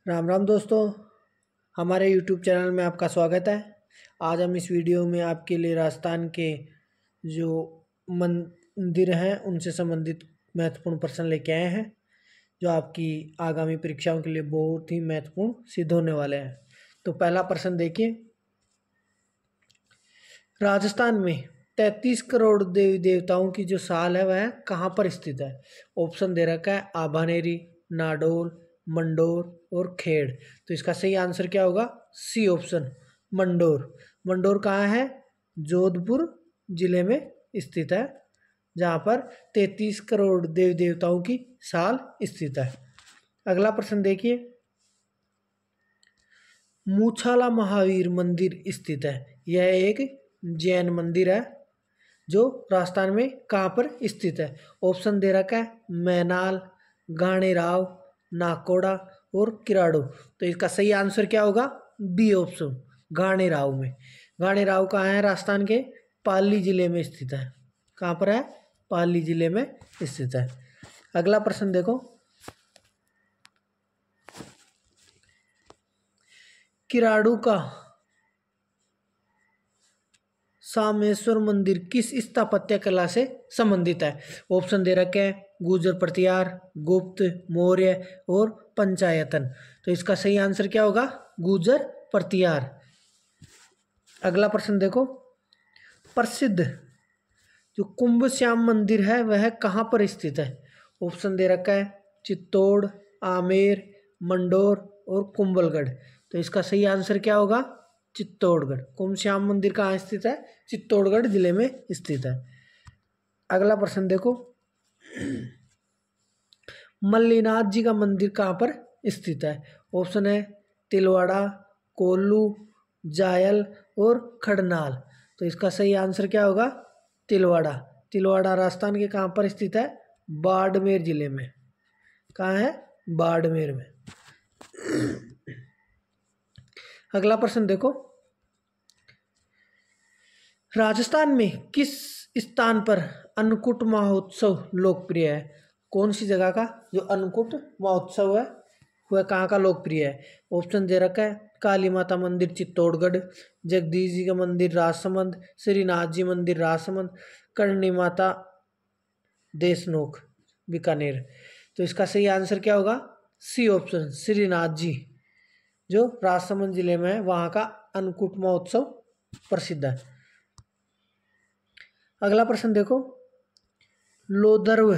राम राम दोस्तों, हमारे YouTube channel में आपका स्वागत है। आज हम इस वीडियो में आपके लिए राजस्थान के जो मंदिर हैं उनसे संबंधित महत्वपूर्ण प्रश्न लेके आए हैं, जो आपकी आगामी परीक्षाओं के लिए बहुत ही महत्वपूर्ण सिद्ध होने वाले हैं। तो पहला प्रश्न देखिए, राजस्थान में 33 करोड़ देवी देवताओं की जो साल है वह कहाँ पर स्थित है? ऑप्शन दे रखा है आभानेरी, नाडोल, मंडोर और खेड़। तो इसका सही आंसर क्या होगा? C option, Mandore. मंडोर कहाँ है? जोधपुर जिले में स्थित है, जहाँ पर 33 करोड़ देवी देवताओं की साल स्थित है। अगला प्रश्न देखिए, मूछाला महावीर मंदिर स्थित है। यह एक जैन मंदिर है जो राजस्थान में कहाँ पर स्थित है? ऑप्शन दे रखा है मैनाल, गाणेराव, नाकोड़ा और किराड़ू। तो इसका सही आंसर क्या होगा? बी ऑप्शन, गाणेराव में। गाणेराव कहाँ है? राजस्थान के पाली जिले में स्थित है। कहाँ पर है? पाली जिले में स्थित है। अगला प्रश्न देखो, किराड़ू का सामेश्वर मंदिर किस स्थापत्य कला से संबंधित है? ऑप्शन दे रखे हैं गुर्जर प्रतिहार, गुप्त, मौर्य और पंचायतन। तो इसका सही आंसर क्या होगा? गुर्जर प्रतिहार। अगला प्रश्न देखो, प्रसिद्ध जो कुंभ श्याम मंदिर है वह कहाँ पर स्थित है? ऑप्शन दे रखा है चित्तौड़, आमेर, मंडोर और कुंभलगढ़। तो इसका सही आंसर क्या होगा? चित्तौड़गढ़। कुंभ श्याम मंदिर कहाँ स्थित है? चित्तौड़गढ़ जिले में स्थित है। अगला प्रश्न देखो, मल्लीनाथ जी का मंदिर कहाँ पर स्थित है? ऑप्शन है तिलवाड़ा, कोल्लू, जायल और खड़नाल। तो इसका सही आंसर क्या होगा? तिलवाड़ा। तिलवाड़ा राजस्थान के कहाँ पर स्थित है? बाड़मेर जिले में। कहाँ है? बाड़मेर में। अगला प्रश्न देखो, राजस्थान में किस स्थान पर अन्नकूट महोत्सव लोकप्रिय है? कौन सी जगह का जो अन्नकूट महोत्सव है वह कहाँ का लोकप्रिय है? ऑप्शन दे रखा है काली माता मंदिर चित्तौड़गढ़, जगदीश जी का मंदिर राजसमंद, श्रीनाथ जी मंदिर राजसमंद, करणी माता देशनोक बीकानेर। तो इसका सही आंसर क्या होगा? सी ऑप्शन, श्रीनाथ जी जो राजसमंद जिले में है वहाँ का अन्नकूट महोत्सव प्रसिद्ध है। अगला प्रश्न देखो, लोधर्व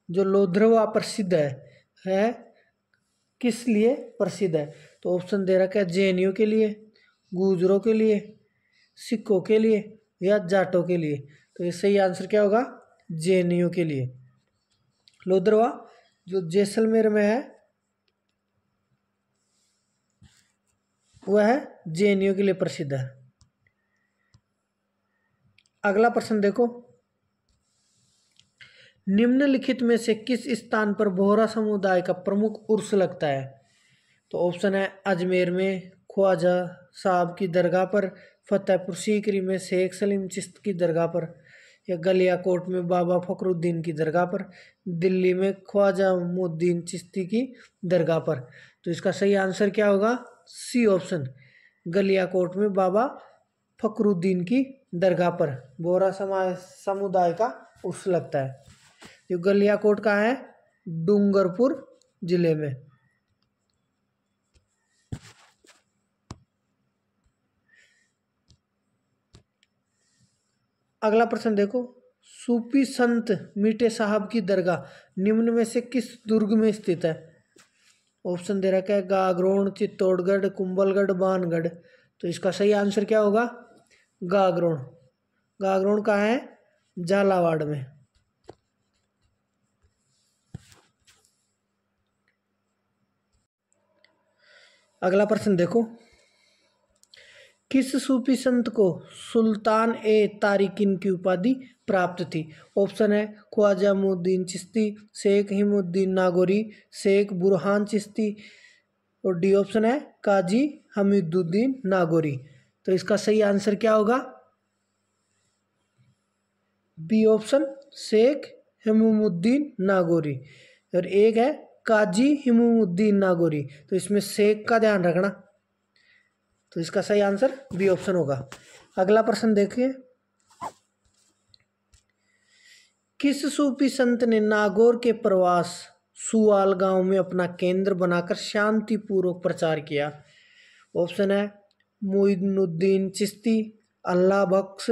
जो लोधरवा प्रसिद्ध है किस लिए प्रसिद्ध है? तो ऑप्शन दे रखा है जैनियों के लिए, गुर्जरों के लिए, सिखों के लिए या जाटों के लिए। तो ये सही आंसर क्या होगा? जैनियों के लिए। लोधरवा जो जैसलमेर में है वह जैनियों के लिए प्रसिद्ध है। अगला प्रश्न देखो, निम्नलिखित में से किस स्थान पर बोहरा समुदाय का प्रमुख उर्स लगता है? तो ऑप्शन है अजमेर में ख्वाजा साहब की दरगाह पर, फतेहपुर सीकरी में शेख सलीम चिश्ती की दरगाह पर, या गलियाकोट में बाबा फखरुद्दीन की दरगाह पर, दिल्ली में ख्वाजा मुद्दीन चिश्ती की दरगाह पर। तो इसका सही आंसर क्या होगा? सी ऑप्शन, गलियाकोट में बाबा फखरुद्दीन की दरगाह पर बोहरा समुदाय का उर्स लगता है। जो गलियाकोट का है डूंगरपुर जिले में। अगला प्रश्न देखो, सूफी संत मीठे साहब की दरगाह निम्न में से किस दुर्ग में स्थित है? ऑप्शन दे रखा है गागरोन, चित्तौड़गढ़, कुंभलगढ़, बानगढ़। तो इसका सही आंसर क्या होगा? गागरोन। गागरोन कहाँ है? झालावाड़ में। अगला प्रश्न देखो, किस सूफी संत को सुल्तान ए तारिकिन की उपाधि प्राप्त थी? ऑप्शन है ख्वाजा मुद्दीन चिश्ती, शेख हिमुद्दीन नागौरी, शेख बुरहान चिश्ती और डी ऑप्शन है काजी हमीदुद्दीन नागौरी। तो इसका सही आंसर क्या होगा? B option, Sheikh Hamiduddin Nagori. और एक है काजी हिमुद्दीन नागौरी। तो इसमें शेख का ध्यान रखना, तो इसका सही आंसर बी ऑप्शन होगा। अगला प्रश्न देखिए, किस सूफी संत ने नागौर के प्रवास सुआल गांव में अपना केंद्र बनाकर शांतिपूर्वक प्रचार किया? ऑप्शन है मोइनुद्दीन चिश्ती, अल्लाह बख्श,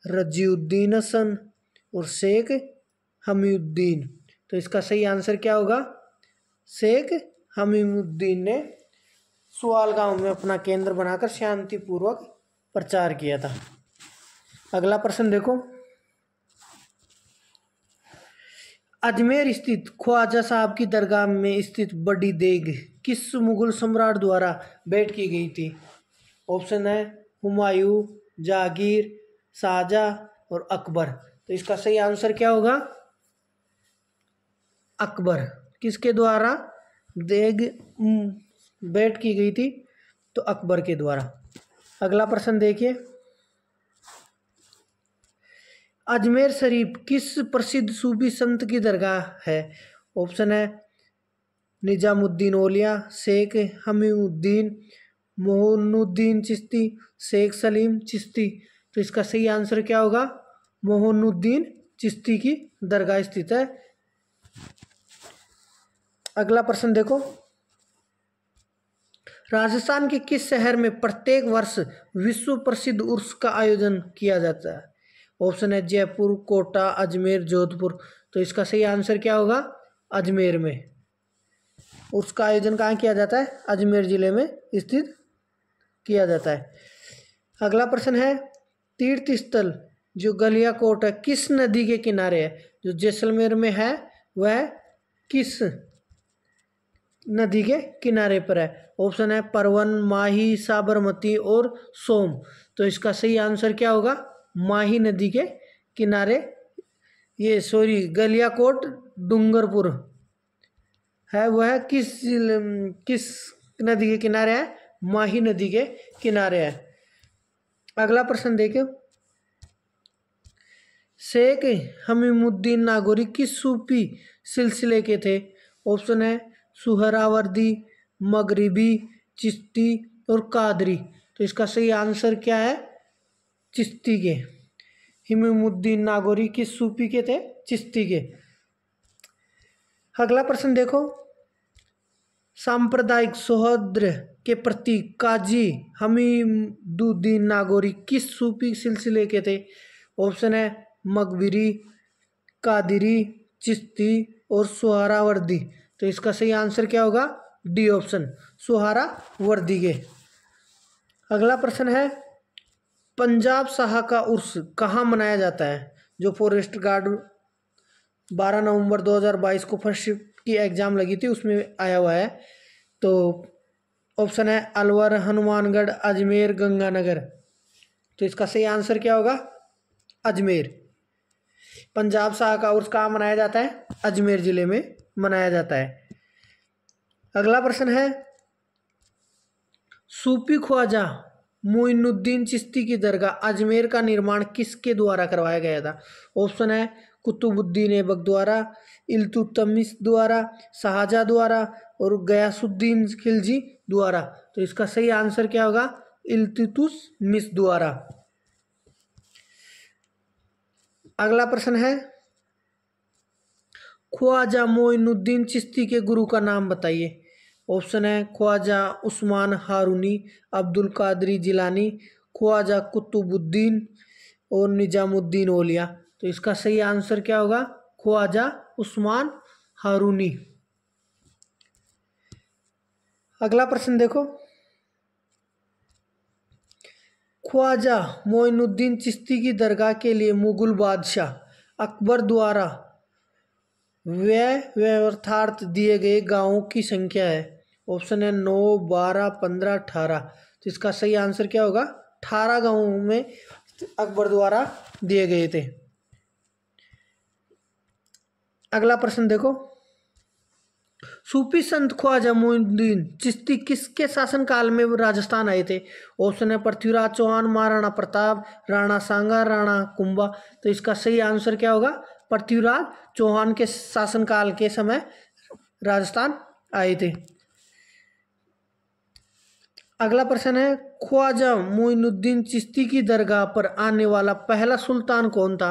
रजीउद्दीन हसन और शेख हमीउद्दीन। तो इसका सही आंसर क्या होगा? शेख हमीउद्दीन ने सुआल गांव में अपना केंद्र बनाकर शांतिपूर्वक प्रचार किया था। अगला प्रश्न देखो, अजमेर स्थित ख्वाजा साहब की दरगाह में स्थित बड़ी देग किस मुगल सम्राट द्वारा भेंट की गई थी? ऑप्शन है हुमायूं, जहांगीर, शाहजहां और अकबर। तो इसका सही आंसर क्या होगा? अकबर। किसके द्वारा देग भेंट की गई थी? तो अकबर के द्वारा। अगला प्रश्न देखिए, अजमेर शरीफ किस प्रसिद्ध सूफी संत की दरगाह है? ऑप्शन है निजामुद्दीन औलिया, शेख हमीउद्दीन, मोहनुद्दीन चिश्ती, शेख सलीम चिश्ती। तो इसका सही आंसर क्या होगा? मोहनुद्दीन चिश्ती की दरगाह स्थित है। अगला प्रश्न देखो, राजस्थान के किस शहर में प्रत्येक वर्ष विश्व प्रसिद्ध उर्स का आयोजन किया जाता है? ऑप्शन है जयपुर, कोटा, अजमेर, जोधपुर। तो इसका सही आंसर क्या होगा? अजमेर में। उर्स का आयोजन कहाँ किया जाता है? अजमेर जिले में स्थित किया जाता है। अगला प्रश्न है, तीर्थ स्थल जो गलियाकोट है किस नदी के किनारे है? जो जैसलमेर में है वह किस नदी के किनारे पर है? ऑप्शन है परवन, माही, साबरमती और सोम। तो इसका सही आंसर क्या होगा? माही नदी के किनारे, गलियाकोट डूंगरपुर है वह किस नदी के किनारे है? माही नदी के किनारे है। अगला प्रश्न देखिए, शेख हमीउद्दीन नागौरी किस सूफी सिलसिले के थे? ऑप्शन है सुहरावर्दी, मगरिबी, चिश्ती और कादरी। तो इसका सही आंसर क्या है? चिश्ती के। हमीउद्दीन नागौरी किस सूफी के थे? चिश्ती के। अगला प्रश्न देखो, सांप्रदायिक सौहार्द के प्रतीक काजी हमीउद्दीन नागौरी किस सूफी सिलसिले के थे? ऑप्शन है मगबिरी, कादिरी, चिश्ती और सुहरावर्दी। तो इसका सही आंसर क्या होगा? डी ऑप्शन, सुहरावर्दी के। अगला प्रश्न है, पंजाब शाह का उर्स कहाँ मनाया जाता है? जो फॉरेस्ट गार्ड 12 नवंबर 2022 को फर्स्ट शिफ्ट की एग्जाम लगी थी उसमें आया हुआ है। तो ऑप्शन है अलवर, हनुमानगढ़, अजमेर, गंगानगर। तो इसका सही आंसर क्या होगा? अजमेर। पंजाब शाह का उर्स कहाँ मनाया जाता है? अजमेर जिले में मनाया जाता है। अगला प्रश्न है, सूफी ख्वाजा मोइनुद्दीन चिश्ती की दरगाह अजमेर का निर्माण किसके द्वारा करवाया गया था? ऑप्शन है कुतुबुद्दीन ऐबक द्वारा, इल्तुतमिश द्वारा, शाहजहां द्वारा और गयासुद्दीन खिलजी द्वारा। तो इसका सही आंसर क्या होगा? इल्तुतमिश द्वारा। अगला प्रश्न है, ख्वाजा मोइनुद्दीन चिश्ती के गुरु का नाम बताइए। ऑप्शन है ख्वाजा उस्मान हारूनी, अब्दुल कादरी जिलानी, ख्वाजा कुतुबुद्दीन और निजामुद्दीन औलिया। तो इसका सही आंसर क्या होगा? ख्वाजा उस्मान हारूनी। अगला प्रश्न देखो, ख्वाजा मोइनुद्दीन चिश्ती की दरगाह के लिए मुगल बादशाह अकबर द्वारा व्यर्थार्थ दिए गए गांवों की संख्या है। ऑप्शन है 9, 12, 15, 18। तो इसका सही आंसर क्या होगा? 18 गांवों में अकबर द्वारा दिए गए थे। अगला प्रश्न देखो, सूफी संत ख्वाजा मोइनुद्दीन चिश्ती किसके शासनकाल में राजस्थान आए थे? ऑप्शन है पृथ्वीराज चौहान, महाराणा प्रताप, राणा सांगा, राणा कुंभा। तो इसका सही आंसर क्या होगा? पृथ्वीराज चौहान के शासनकाल के समय राजस्थान आए थे। अगला प्रश्न है, ख्वाजा मोइनुद्दीन चिश्ती की दरगाह पर आने वाला पहला सुल्तान कौन था?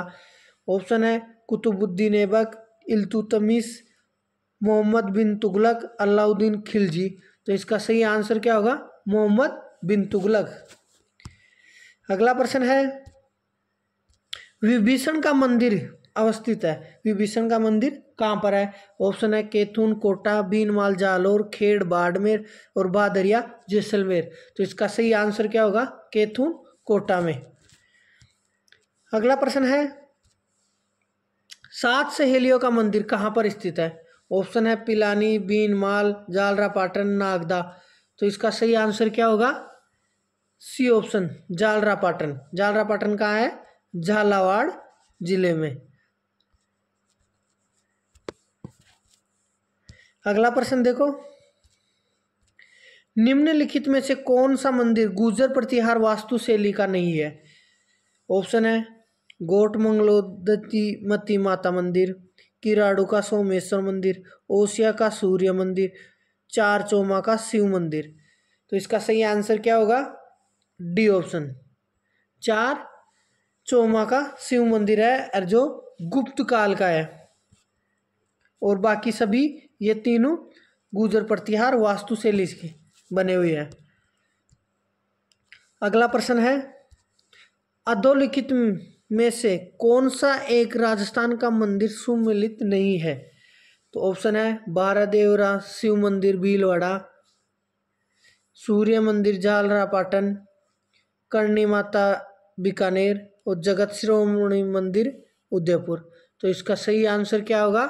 ऑप्शन है कुतुबुद्दीन ऐबक, इल्तुतमिश, मोहम्मद बिन तुगलक, अलाउद्दीन खिलजी। तो इसका सही आंसर क्या होगा? मोहम्मद बिन तुगलक। अगला प्रश्न है, विभीषण का मंदिर अवस्थित है, विभीषण का मंदिर कहाँ पर है? ऑप्शन है कैथून, कोटा, बीनमाल, जालोर, खेड़, बाड़मेर और भादरिया, जैसलमेर। तो इसका सही आंसर क्या होगा? कैथून, कोटा में। अगला प्रश्न है, 7 सहेलियों का मंदिर कहाँ पर स्थित है? ऑप्शन है पिलानी, बीनमाल, जालरापाटन, नागदा। तो इसका सही आंसर क्या होगा? C option, Jhalrapatan. जालरापाटन कहाँ है? झालावाड़ जिले में। अगला प्रश्न देखो, निम्नलिखित में से कौन सा मंदिर गुर्जर प्रतिहार वास्तुशैली का नहीं है? ऑप्शन है गोट मंगलोदती मती माता मंदिर, किराड़ू का सोमेश्वर मंदिर, ओसिया का सूर्य मंदिर, चार चौमा का शिव मंदिर। तो इसका सही आंसर क्या होगा? डी ऑप्शन, चार चौमा का शिव मंदिर है और जो गुप्त काल का है, और बाकी सभी ये तीनों गुर्जर प्रतिहार वास्तुशैली के बने हुए हैं। अगला प्रश्न है, अधोलिखित में से कौन सा एक राजस्थान का मंदिर सुमेलित नहीं है? तो ऑप्शन है बारादेवरा शिव मंदिर भीलवाड़ा, सूर्य मंदिर झालरापाटन, करणी माता बीकानेर और जगत शिरोमणि मंदिर उदयपुर। तो इसका सही आंसर क्या होगा?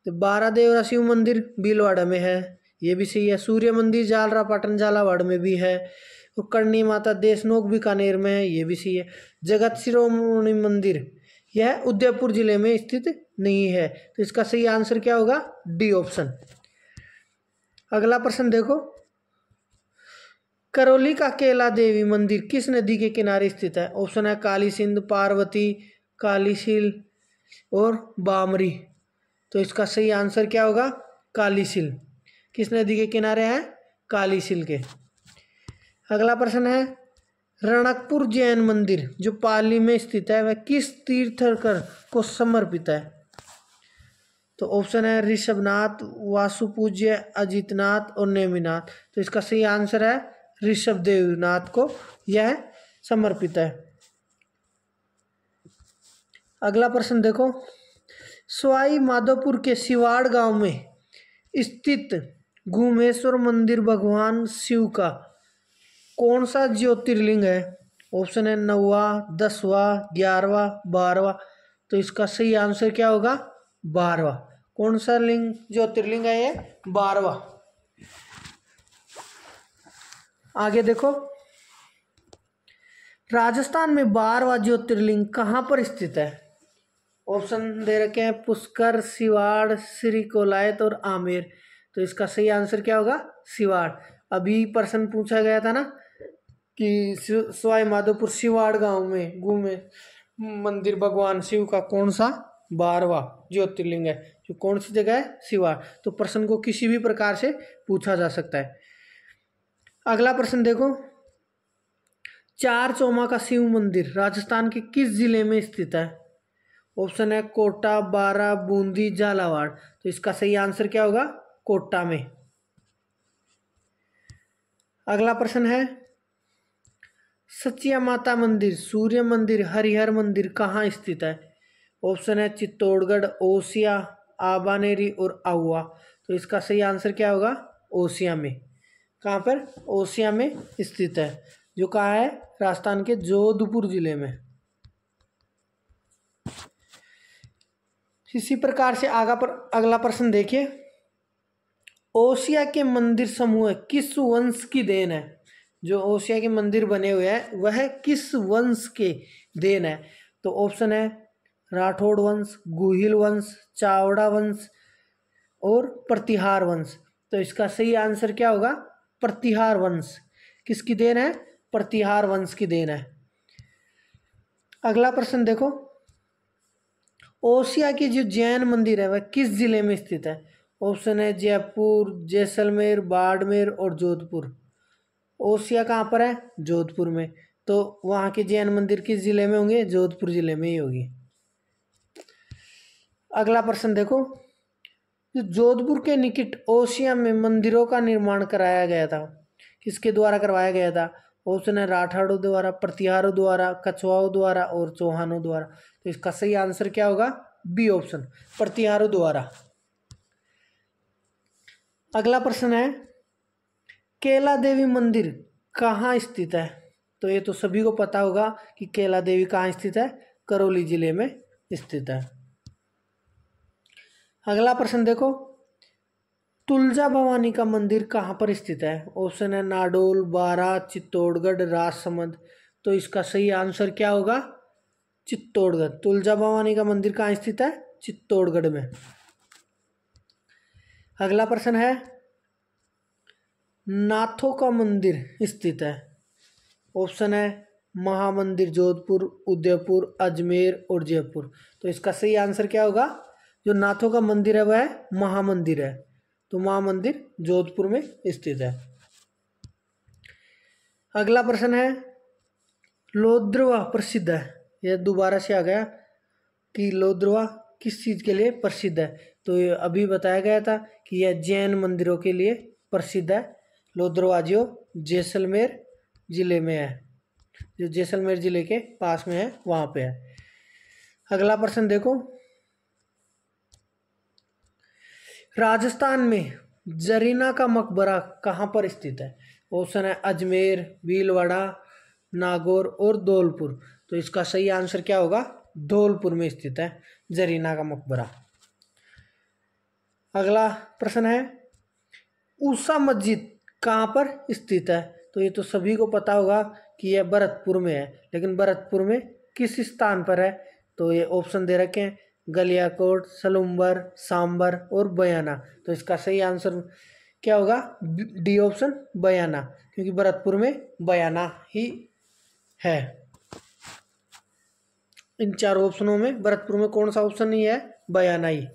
तो बारादेवरा शिव मंदिर भीलवाड़ा में है, ये भी सही है। सूर्य मंदिर झालरापाटन झालावाड़ में भी है, और करणी माता देशनोक बीकानेर में है, ये भी सही है। जगत शिरोमणि मंदिर यह उदयपुर जिले में स्थित नहीं है। तो इसका सही आंसर क्या होगा? D option. अगला प्रश्न देखो, करौली का केला देवी मंदिर किस नदी के किनारे स्थित है? ऑप्शन है काली सिंध, पार्वती, कालीशील और बामरी। तो इसका सही आंसर क्या होगा? कालीशील। किस नदी के किनारे है? कालीशील के। अगला प्रश्न है, रणकपुर जैन मंदिर जो पाली में स्थित है वह किस तीर्थंकर को समर्पित है? तो ऑप्शन है ऋषभनाथ, वासुपूज्य, अजितनाथ और नेमिनाथ। तो इसका सही आंसर है ऋषभ देवनाथ को यह समर्पित है। अगला प्रश्न देखो, सवाई माधोपुर के सिवाड़ गांव में स्थित घुमेश्वर मंदिर भगवान शिव का कौन सा ज्योतिर्लिंग है? ऑप्शन है 9वां, 10वां, 11वां, 12वां। तो इसका सही आंसर क्या होगा? 12वां। कौन सा लिंग ज्योतिर्लिंग है ये? 12वां। आगे देखो, राजस्थान में 12वां ज्योतिर्लिंग कहाँ पर स्थित है? ऑप्शन दे रखे हैं पुष्कर, सिवाड़, श्रीकोलायत और आमेर। तो इसका सही आंसर क्या होगा? सिवाड़। अभी प्रश्न पूछा गया था ना कि सवाई माधोपुर सिवाड़ गांव में घूमे मंदिर भगवान शिव का कौन सा 12वां ज्योतिर्लिंग है, जो कौन सी जगह है? सिवाड़। तो प्रश्न को किसी भी प्रकार से पूछा जा सकता है। अगला प्रश्न देखो, चार चौमा का शिव मंदिर राजस्थान के किस जिले में स्थित है? ऑप्शन है कोटा, बारा, बूंदी, झालावाड़। तो इसका सही आंसर क्या होगा? कोटा में। अगला प्रश्न है, सचिया माता मंदिर, सूर्य मंदिर, हरिहर मंदिर कहाँ स्थित है? ऑप्शन है चित्तौड़गढ़, ओसिया, आबानेरी और आहुआ। तो इसका सही आंसर क्या होगा? ओसिया में। कहाँ पर? ओसिया में स्थित है, जो कहाँ है? राजस्थान के जोधपुर जिले में। इसी प्रकार से अगला प्रश्न देखिए, ओसिया के मंदिर समूह किस वंश की देन है? जो ओसिया के मंदिर बने हुए हैं वह किस वंश के देन है? तो ऑप्शन है राठौड़ वंश, गुहिल वंश, चावड़ा वंश और प्रतिहार वंश। तो इसका सही आंसर क्या होगा? प्रतिहार वंश। किसकी देन है? प्रतिहार वंश की देन है। अगला प्रश्न देखो, ओसिया की जो जैन मंदिर है वह किस जिले में स्थित है? ऑप्शन है जयपुर, जैसलमेर, बाड़मेर और जोधपुर। ओसिया कहाँ पर है? जोधपुर में। तो वहाँ के जैन मंदिर किस जिले में होंगे? जोधपुर जिले में ही होगी। अगला प्रश्न देखो, जोधपुर के निकट ओसिया में मंदिरों का निर्माण कराया गया था, किसके द्वारा करवाया गया था? ऑप्शन है राठौड़ों द्वारा, प्रतिहारों द्वारा, कछवाओं द्वारा और चौहानों द्वारा। तो इसका सही आंसर क्या होगा? बी ऑप्शन, प्रतिहारों द्वारा। अगला प्रश्न है, कैला देवी मंदिर कहाँ स्थित है? तो ये तो सभी को पता होगा कि कैला देवी कहाँ स्थित है? करौली जिले में स्थित है। अगला प्रश्न देखो, तुलजा भवानी का मंदिर कहाँ पर स्थित है? ऑप्शन है नाडोल, बारा, चित्तौड़गढ़, राजसमंद। तो इसका सही आंसर क्या होगा? चित्तौड़गढ़। तुलजा भवानी का मंदिर कहाँ स्थित है? चित्तौड़गढ़ में। अगला प्रश्न है, नाथों का मंदिर स्थित है। ऑप्शन है महामंदिर जोधपुर, उदयपुर, अजमेर और जयपुर। तो इसका सही आंसर क्या होगा? जो नाथों का मंदिर है वह महामंदिर है। तो महामंदिर जोधपुर में स्थित है। अगला प्रश्न है, लोद्रवा प्रसिद्ध है। यह दोबारा से आ गया कि लोद्रवा किस चीज़ के लिए प्रसिद्ध है? तो ये अभी बताया गया था कि यह जैन मंदिरों के लिए प्रसिद्ध है। लोद्रवा जो जैसलमेर जिले में है, जो जैसलमेर जिले के पास में है वहाँ पे है। अगला प्रश्न देखो, राजस्थान में जरीना का मकबरा कहाँ पर स्थित है? ऑप्शन है अजमेर, भीलवाड़ा, नागौर और धौलपुर। तो इसका सही आंसर क्या होगा? धौलपुर में स्थित है जरीना का मकबरा। अगला प्रश्न है, ऊषा मस्जिद कहाँ पर स्थित है? तो ये तो सभी को पता होगा कि यह भरतपुर में है, लेकिन भरतपुर में किस स्थान पर है? तो ये ऑप्शन दे रखे हैं गलियाकोट, सलूम्बर, सांबर और बयाना। तो इसका सही आंसर क्या होगा? डी ऑप्शन, बयाना, क्योंकि भरतपुर में बयाना ही है। इन चारों ऑप्शनों में भरतपुर में कौन सा ऑप्शन नहीं है? बयाना ही।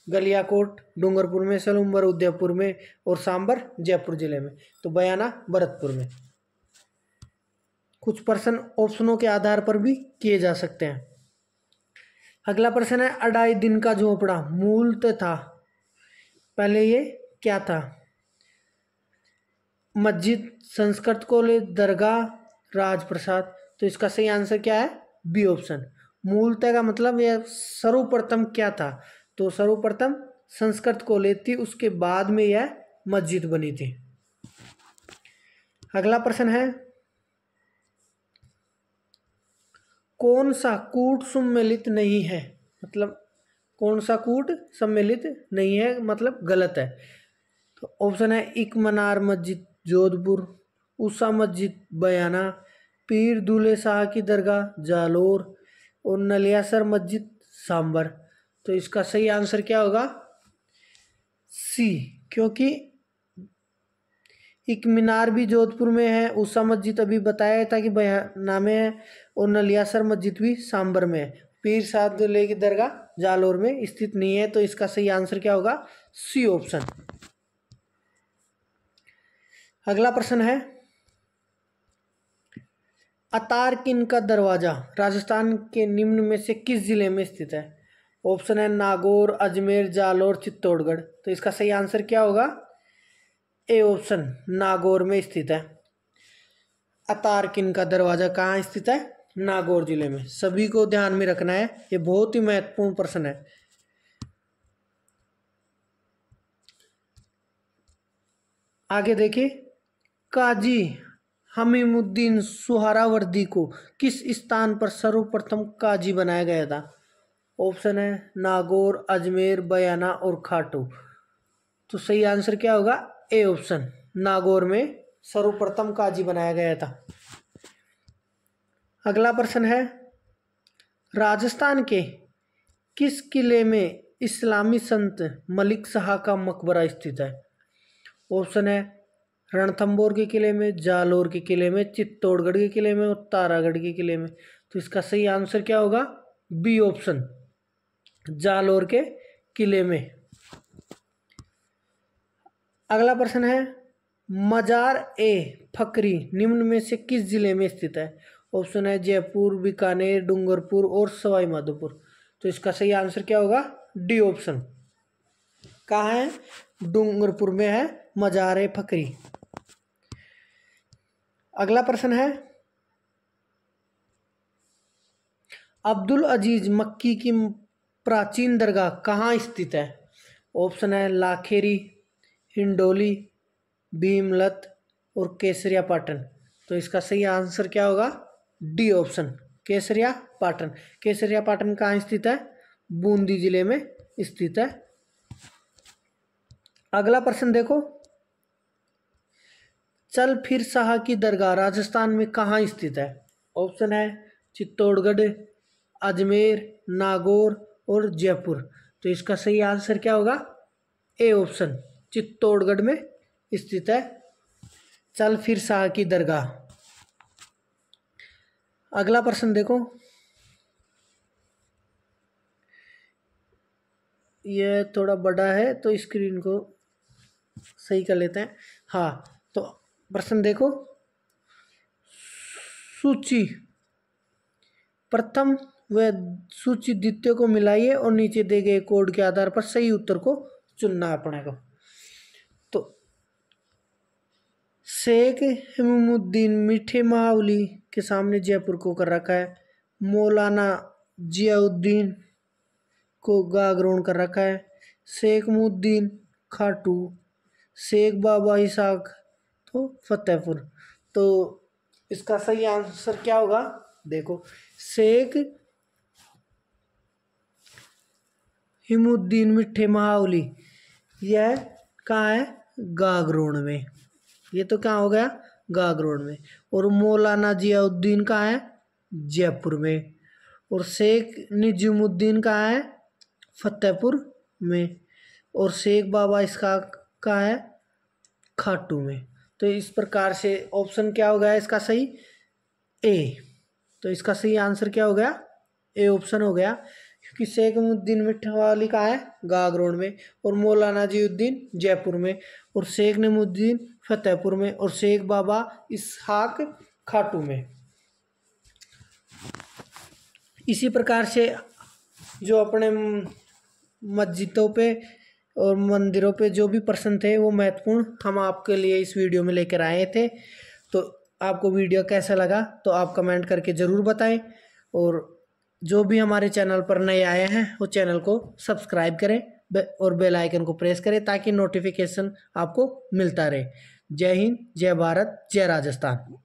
गलियाकोट डूंगरपुर में, सलूम्बर उदयपुर में और सांबर जयपुर जिले में। तो बयाना भरतपुर में। कुछ प्रश्न ऑप्शनों के आधार पर भी किए जा सकते हैं। अगला प्रश्न है, अढ़ाई दिन का झोपड़ा मूलतः था, पहले ये क्या था? मस्जिद, संस्कृत कॉलेज, दरगाह, राजप्रसाद। तो इसका सही आंसर क्या है? B option. मूलतः का मतलब यह सर्वप्रथम क्या था? तो सर्वप्रथम संस्कृत कॉलेज थी, उसके बाद में यह मस्जिद बनी थी। अगला प्रश्न है, कौन सा कूट सम्मिलित नहीं है? मतलब कौन सा कूट सम्मिलित नहीं है, मतलब गलत है। तो ऑप्शन है एक मनार मस्जिद जोधपुर, उषा मस्जिद बयाना, पीर दूल्हे शाह की दरगाह जालोर और नलियासर मस्जिद सांबर। तो इसका सही आंसर क्या होगा? सी, क्योंकि एक मीनार भी जोधपुर में है, उषा मस्जिद अभी बताया था कि बयाना में है और नलियासर मस्जिद भी सांबर में है। पीर साहब दूल्हे की दरगाह जालोर में स्थित नहीं है। तो इसका सही आंसर क्या होगा? C option. अगला प्रश्न है, अतारकिन का दरवाजा राजस्थान के निम्न में से किस जिले में स्थित है? ऑप्शन है नागौर, अजमेर, जालोर, चित्तौड़गढ़। तो इसका सही आंसर क्या होगा? ए ऑप्शन, नागौर में स्थित है। अतारकिन का दरवाजा कहाँ स्थित है? नागौर जिले में। सभी को ध्यान में रखना है, ये बहुत ही महत्वपूर्ण प्रश्न है। आगे देखिए, काजी हमीमुद्दीन सुहरावर्दी को किस स्थान पर सर्वप्रथम काजी बनाया गया था? ऑप्शन है नागौर, अजमेर, बयाना और खाटू। तो सही आंसर क्या होगा? ए ऑप्शन, नागौर में सर्वप्रथम काजी बनाया गया था। अगला प्रश्न है, राजस्थान के किस किले में इस्लामी संत मलिक शाह का मकबरा स्थित है? ऑप्शन है रणथंभौर के किले में, जालोर के किले में, चित्तौड़गढ़ के किले में और तारागढ़ के किले में। तो इसका सही आंसर क्या होगा? बी ऑप्शन, जालोर के किले में। अगला प्रश्न है, मजार ए फकरी निम्न में से किस जिले में स्थित है? ऑप्शन है जयपुर, बीकानेर, डूंगरपुर और सवाई माधोपुर। तो इसका सही आंसर क्या होगा? D option. कहाँ है? डूंगरपुर में है मजार ए फकरी। अगला प्रश्न है, अब्दुल अजीज मक्की की प्राचीन दरगाह कहाँ स्थित है? ऑप्शन है लाखेरी, हिंडोली, भीमलत और केसरिया पाटन। तो इसका सही आंसर क्या होगा? डी ऑप्शन, केसरिया पाटन। केसरिया पाटन कहाँ स्थित है? बूंदी जिले में स्थित है। अगला प्रश्न देखो, चल फिर शाह की दरगाह राजस्थान में कहाँ स्थित है? ऑप्शन है चित्तौड़गढ़, अजमेर, नागौर और जयपुर। तो इसका सही आंसर क्या होगा? ए ऑप्शन, चित्तौड़गढ़ में स्थित है चल फिर शाह की दरगाह। अगला प्रश्न देखो, यह थोड़ा बड़ा है तो स्क्रीन को सही कर लेते हैं। हाँ, तो प्रश्न देखो, सूची प्रथम व सूची द्वितीय को मिलाइए और नीचे दिए गए कोड के आधार पर सही उत्तर को चुनना है अपने को। तो शेख हिमुद्दीन मीठे महावली के सामने जयपुर को कर रखा है। मौलाना जियाउद्दीन को गागरोन कर रखा है। शेख मुद्दीन खाटू, शेख बाबा इसाक तो फतेहपुर। तो इसका सही आंसर क्या होगा? देखो, शेख हिमुद्दीन मिठे महावली यह कहाँ है? गागरोन में। ये तो कहाँ हो गया? गागरोन में। और मौलाना जियाउद्दीन कहाँ है? जयपुर में। और शेख निजामुद्दीन कहाँ है? फतेहपुर में। और शेख बाबा इस्हाक कहाँ है? खाटू में। तो इस प्रकार से ऑप्शन क्या हो गया इसका सही? ए। तो इसका सही आंसर क्या हो गया? ए ऑप्शन हो गया, क्योंकि शेख मुद्दीन मिठवाली कहाँ है? गागरोन में। और मौलाना जियुद्दीन जयपुर में। और शेख निमुद्दीन फतेहपुर में। और शेख बाबा इसहाक खाटू में। इसी प्रकार से जो अपने मस्जिदों पे और मंदिरों पे जो भी प्रश्न थे वो महत्वपूर्ण हम आपके लिए इस वीडियो में लेकर आए थे। तो आपको वीडियो कैसा लगा तो आप कमेंट करके ज़रूर बताएं। और जो भी हमारे चैनल पर नए आए हैं वो चैनल को सब्सक्राइब करें और बेल आइकन को प्रेस करें ताकि नोटिफिकेशन आपको मिलता रहे। जय हिंद, जय भारत, जय राजस्थान।